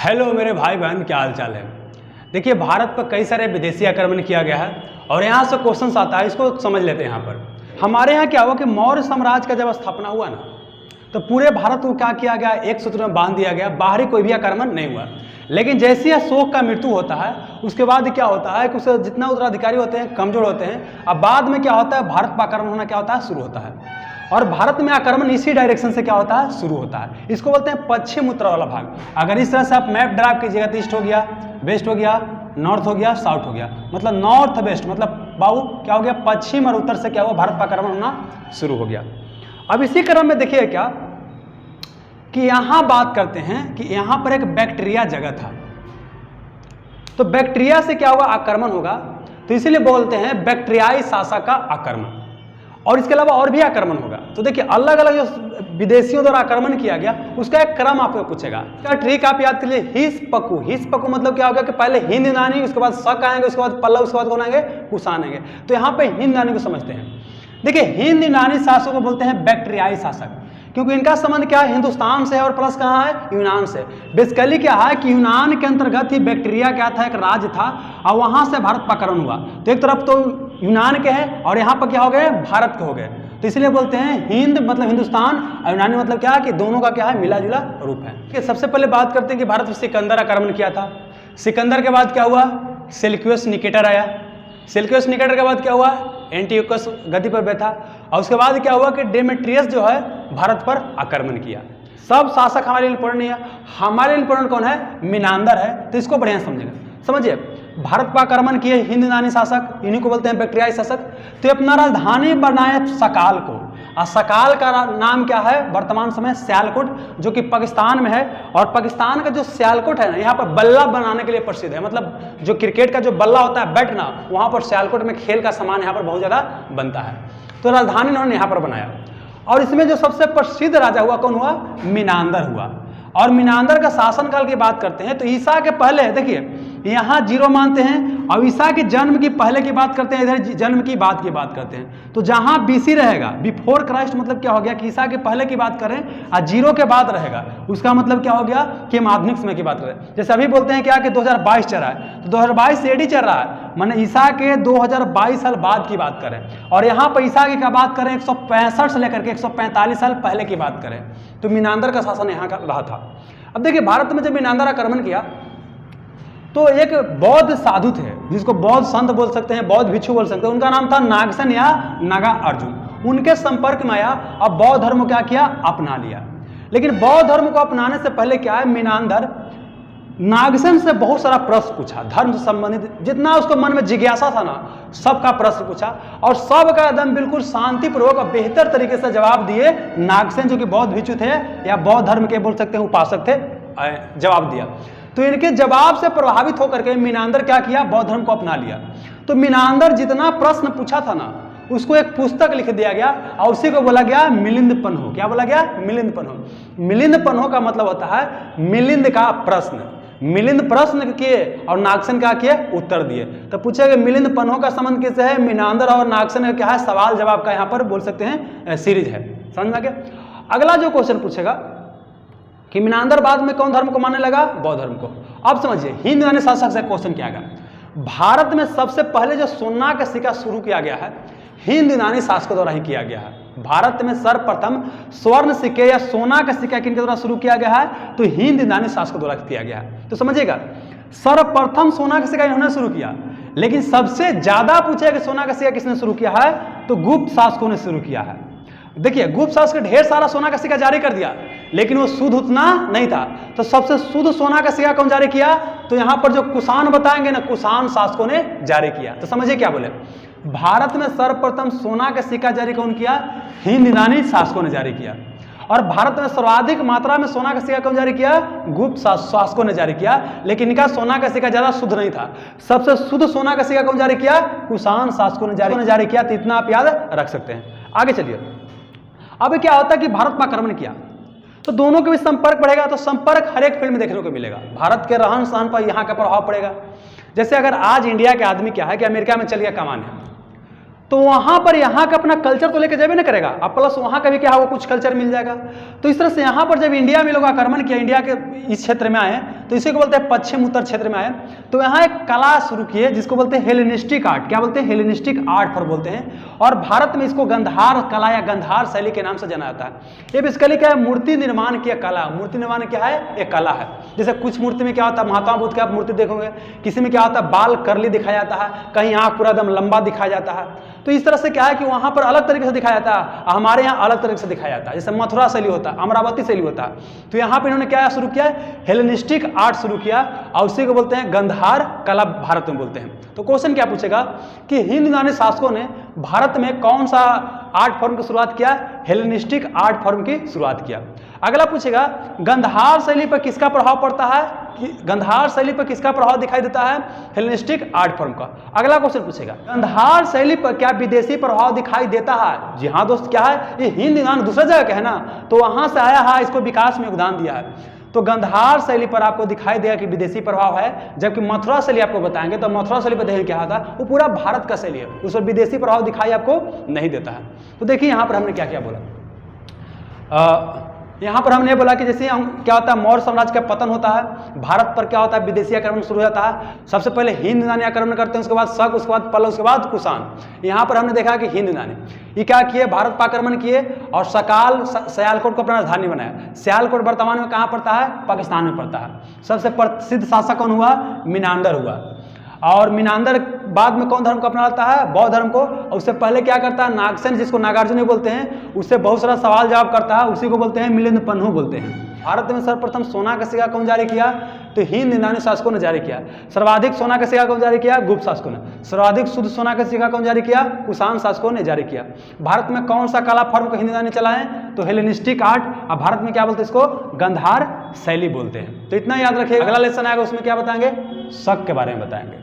Hello मेरे भाई बहन, क्या हाल चाल है। देखिए, भारत पर कई सारे विदेशी आक्रमण किया गया है और यहाँ से क्वेश्चन आता है, इसको समझ लेते हैं। यहाँ पर हमारे यहाँ क्या हुआ कि मौर्य साम्राज्य का जब स्थापना हुआ ना, तो पूरे भारत को क्या किया गया, एक सूत्र में बांध दिया गया, बाहरी कोई भी आक्रमण नहीं हुआ। लेकिन जैसे ही अशोक का मृत्यु होता है, उसके बाद क्या होता है कि उससे जितना उत्तराधिकारी होते हैं कमजोर होते हैं। अब बाद में क्या होता है, भारत पर आक्रमण होना क्या होता है, शुरू होता है। और भारत में आक्रमण इसी डायरेक्शन से क्या होता है, शुरू होता है। इसको बोलते हैं पश्चिम उत्तर वाला भाग। अगर इस तरह से आप मैप ड्रा कीजिएगा तो ईस्ट हो गया, वेस्ट हो गया, नॉर्थ हो गया, साउथ हो गया, मतलब नॉर्थ वेस्ट, मतलब बाबू क्या हो गया, पश्चिम और उत्तर से क्या हुआ, भारत पर आक्रमण होना शुरू हो गया। अब इसी क्रम में देखिए क्या कि यहाँ बात करते हैं कि यहाँ पर एक बैक्टीरिया जगह था, तो बैक्टीरिया से क्या होगा, आक्रमण होगा। तो इसीलिए बोलते हैं बैक्टीरियाई शासक का आक्रमण। और इसके अलावा और भी आक्रमण होगा। तो देखिए, अलग अलग जो विदेशियों द्वारा आक्रमण किया गया उसका एक क्रम आपको पूछेगा। इसका ट्रिक आप याद कीजिए, हिस पकू। हिस पकू मतलब क्या होगा कि पहले हिंद यूनानी, उसके बाद शक आएंगे, उसके बाद पल्लव, उसके बाद कौन आएंगे, कुषाण आएंगे। तो यहाँ पे हिंद यूनानी को समझते हैं। देखिए, हिंद यूनानी शासकों को बोलते हैं बैक्टीरियाई शासक, क्योंकि इनका संबंध क्या है, हिंदुस्तान से है और प्लस कहाँ है, यूनान से। बेसिकली क्या है कि यूनान के अंतर्गत ही बैक्टीरिया क्या था, एक राज्य था, और वहां से भारत पर आक्रमण हुआ। तो एक तरफ तो यूनान के हैं और यहाँ पर क्या हो गए, भारत के हो गए। तो इसलिए बोलते हैं हिंद मतलब हिंदुस्तान, और यूनानी मतलब क्या है कि दोनों का क्या है, मिला जुला रूप है। सबसे पहले बात करते हैं कि भारत में सिकंदर आक्रमण किया था। सिकंदर के बाद क्या हुआ, सेल्यूकस निकेटर आया। सेल्यूकस निकेटर के बाद क्या हुआ, एंटियोकस गद्दी पर बैठा। और उसके बाद क्या हुआ कि डेमेट्रियस जो है भारत पर आक्रमण किया। सब शासक हमारे लिए इंपॉर्टेंट नहीं है, हमारे लिए इंपॉर्टेंट कौन है, मिनांदर है। तो इसको बढ़िया समझेगा। समझिए, भारत पर आक्रमण किए हिंद यूनानी शासक, इन्हीं को बोलते हैं बैक्टीरियाई शासक। तो अपना राजधानी बनाए सकाल को, और सकाल का नाम क्या है वर्तमान समय, सियालकोट, जो कि पाकिस्तान में है। और पाकिस्तान का जो सियालकोट है ना, यहाँ पर बल्ला बनाने के लिए प्रसिद्ध है। मतलब जो क्रिकेट का जो बल्ला होता है, बैट ना, वहाँ पर सियालकोट में खेल का सामान यहाँ पर बहुत ज़्यादा बनता है। तो राजधानी उन्होंने यहाँ पर बनाया। और इसमें जो सबसे प्रसिद्ध राजा हुआ, कौन हुआ, मिनांदर हुआ। और मिनांदर का शासनकाल की बात करते हैं तो ईसा के पहले, देखिए यहाँ 0 मानते हैं, और ईसा के जन्म की पहले की बात करते हैं, इधर जन्म की बात करते हैं। तो जहाँ BC रहेगा, बिफोर क्राइस्ट, मतलब क्या हो गया कि ईसा के पहले की बात करें, और 0 के बाद रहेगा, उसका मतलब क्या हो गया कि हम आधुनिक समय की बात करें। जैसे अभी बोलते हैं क्या कि 2022 चल रहा है, तो 2022 AD चल रहा है, माने ईसा के 2022 साल बाद की बात करें। और यहाँ पर ईसा की क्या बात करें, 165 से लेकर के 145 साल पहले की बात करें, तो मिनांदर का शासन यहाँ का रहा था। अब देखिए, भारत में जब मिनांदर आक्रमण किया तो एक बौद्ध साधु थे, जिसको बौद्ध संत बोल सकते हैं, बौद्ध भिक्षु बोल सकते हैं। उनका नाम था नागसेन या नागार्जुन। उनके संपर्क में आया और बौद्ध धर्म को क्या किया, अपना लिया। लेकिन बौद्ध धर्म को अपनाने से पहले क्या है, मिनांदर नागसेन से बहुत सारा प्रश्न पूछा, धर्म से संबंधित जितना उसको मन में जिज्ञासा था ना, सबका प्रश्न पूछा। और सबका एकदम बिल्कुल शांतिपूर्वक और बेहतर तरीके से जवाब दिए नागसेन, जो कि बौद्ध भिक्षु थे या बौद्ध धर्म के बोल सकते हैं उपासक थे, जवाब दिया। तो इनके जवाब से प्रभावित होकर के मिनांदर क्या किया, बौद्ध धर्म को अपना लिया। तो मिनांदर जितना प्रश्न पूछा था ना, उसको एक पुस्तक लिख दिया गया और उसी को बोला गया मिलिंद पन्हो। क्या बोला गया, मिलिंद पन्हो। मिलिंद पन्हो का मतलब होता है मिलिंद का प्रश्न। मिलिंद प्रश्न किए और नागसेन क्या किए, उत्तर दिए। तो पूछेगा मिलिंद पन्हो का संबंध किससे है, मिनांदर और नागसेन का क्या है, सवाल जवाब का यहाँ पर बोल सकते हैं सीरीज है। समझ में गया। अगला जो क्वेश्चन पूछेगा कि मिनांदर बाद में कौन धर्म को मानने लगा, बौद्ध धर्म को। अब समझिए, हिंद यूनानी शासक से क्वेश्चन किया गया। भारत में सबसे पहले जो सोना का सिक्का शुरू किया गया है, हिंद यूनानी शासकों द्वारा ही किया गया है। भारत में सर्वप्रथम स्वर्ण सिक्के या सोना का सिक्का किनके द्वारा शुरू किया गया है, तो हिंद यूनानी शासकों द्वारा किया गया है। तो समझिएगा, सर्वप्रथम सोना का सिक्का इन्होंने शुरू किया। लेकिन सबसे ज्यादा पूछे कि सोना का सिक्का किसने शुरू किया है, तो गुप्त शासकों ने शुरू किया है। देखिए, गुप्त शासक ढेर सारा सोना का सिक्का जारी कर दिया, लेकिन वो शुद्ध उतना नहीं था। तो सबसे शुद्ध सोना का सिक्का कौन जारी किया, तो यहाँ पर जो कुषाण बताएंगे ना, कुषाण शासकों ने जारी किया। तो समझिए क्या बोले, भारत में सर्वप्रथम सोना का सिक्का जारी कौन किया, हिंद यूनानी शासकों ने जारी किया। और भारत में सर्वाधिक मात्रा में सोना का सिक्का कौन जारी किया, गुप्त शासकों ने जारी किया। लेकिन इनका सोना का सिक्का ज्यादा शुद्ध नहीं था। सबसे शुद्ध सोना का सिक्का कौन जारी किया, कुषाण शासकों ने जारी किया। तो इतना आप याद रख सकते हैं। आगे चलिए, अब क्या होता है कि भारत पर आक्रमण किया तो दोनों के बीच संपर्क बढ़ेगा। तो संपर्क हर एक फील्ड में देखने को मिलेगा। भारत के रहन सहन पर यहाँ का प्रभाव पड़ेगा। जैसे अगर आज इंडिया के आदमी क्या है कि अमेरिका में चल गया कमाने, तो वहां पर यहाँ का अपना कल्चर तो लेके जाबे ना करेगा, अब प्लस वहां का भी क्या होगा, कुछ कल्चर मिल जाएगा। तो इस तरह से यहाँ पर जब इंडिया में लोग आक्रमण किया, इंडिया के इस क्षेत्र में आए, तो इसी को बोलते हैं पश्चिम उत्तर क्षेत्र में आए। तो यहाँ एक कला शुरू की है जिसको बोलते हैं हेलेनिस्टिक आर्ट। क्या बोलते हैं? हेलेनिस्टिक आर्ट फॉर्म बोलते हैं। और भारत में इसको गंधार कला या गंधार शैली के नाम से जाना जाता है। ये बेसिकली क्या है? मूर्ति निर्माण की कला। मूर्ति निर्माण क्या है? एक कला है। जैसे कुछ मूर्ति में क्या होता है, महात्मा बुद्ध की आप मूर्ति देखोगे, किसी में क्या होता है, बाल करली दिखाया जाता है, कहीं आँख पूरा एकदम लंबा दिखाया जाता है। तो इस तरह से क्या है कि वहाँ पर अलग तरीके से दिखाया जाता है, हमारे यहाँ अलग तरीके से दिखाया जाता है। जैसे मथुरा शैली होता है, अमरावती शैली होता है। तो यहाँ पर इन्होंने क्या शुरू किया? हेलेनिस्टिक आर्ट शुरू किया और उसी को बोलते हैं गंधार कला, भारत में बोलते हैं। तो क्वेश्चन क्या पूछेगा कि हिंद यूनानी शासकों ने भारत में कौन सा आर्ट फॉर्म की शुरुआत किया? हेलेनिस्टिक आर्ट फॉर्म की शुरुआत किया। अगला पूछेगा गंधार शैली पर किसका प्रभाव पड़ता है, कि गंधार शैली पर किसका प्रभाव दिखाई देता है? हेलेनिस्टिक आर्ट फॉर्म का। अगला क्वेश्चन पूछेगा गंधार शैली पर क्या विदेशी प्रभाव दिखाई देता है? जी हाँ दोस्त, क्या है? ये हिंद यूनान दूसरा जगह का है ना, तो वहां से आया है, इसको विकास में योगदान दिया है। तो गंधार शैली पर आपको दिखाई देगा कि विदेशी प्रभाव है, जबकि मथुरा शैली आपको बताएंगे तो मथुरा शैली पर देखिए क्या होता है, वो पूरा भारत का शैली है, उस पर विदेशी प्रभाव दिखाई आपको नहीं देता है। तो देखिए यहाँ पर हमने क्या क्या बोला। यहाँ पर हमने बोला कि जैसे हम क्या होता है, मौर्य साम्राज्य का पतन होता है, भारत पर क्या होता है, विदेशी आक्रमण शुरू हो जाता है। सबसे पहले हिंद यूनानी आक्रमण करते हैं, उसके बाद शक, उसके बाद पल्लव, उसके बाद कुषाण। यहाँ पर हमने देखा कि हिंद यूनानी ये क्या किए, भारत पर आक्रमण किए और सकाल सियालकोट को अपना राजधानी बनाया। सियालकोट वर्तमान में कहाँ पड़ता है? पाकिस्तान में पड़ता है। सबसे प्रसिद्ध शासक कौन हुआ? मीनांदर हुआ। और मीनांदर बाद में कौन धर्म को अपनाता है? बौद्ध धर्म को। और उससे पहले क्या करता है? नागसेन, जिसको नागार्जुन बोलते हैं, उससे बहुत सारा सवाल जवाब करता है, उसी को बोलते हैं मिलिंद बोलते हैं। भारत में सर्वप्रथम सोना का सिक्का कौन जारी किया? तो हिंद यूनानी शासकों ने जारी किया। सर्वाधिक सोना का सिक्का कौन जारी किया? गुप्त शासकों ने। सर्वाधिक शुद्ध सोना का सिक्का कौन जारी किया? कुषाण शासकों ने जारी किया। भारत में कौन सा कला फॉर्म को हिंद यूनानी चलाएं? तो हेलेनिस्टिक आर्ट। और भारत में क्या बोलते हैं इसको? गंधार शैली बोलते हैं। तो इतना याद रखिए, अगला लेसन आएगा उसमें क्या बताएंगे? शक के बारे में बताएंगे।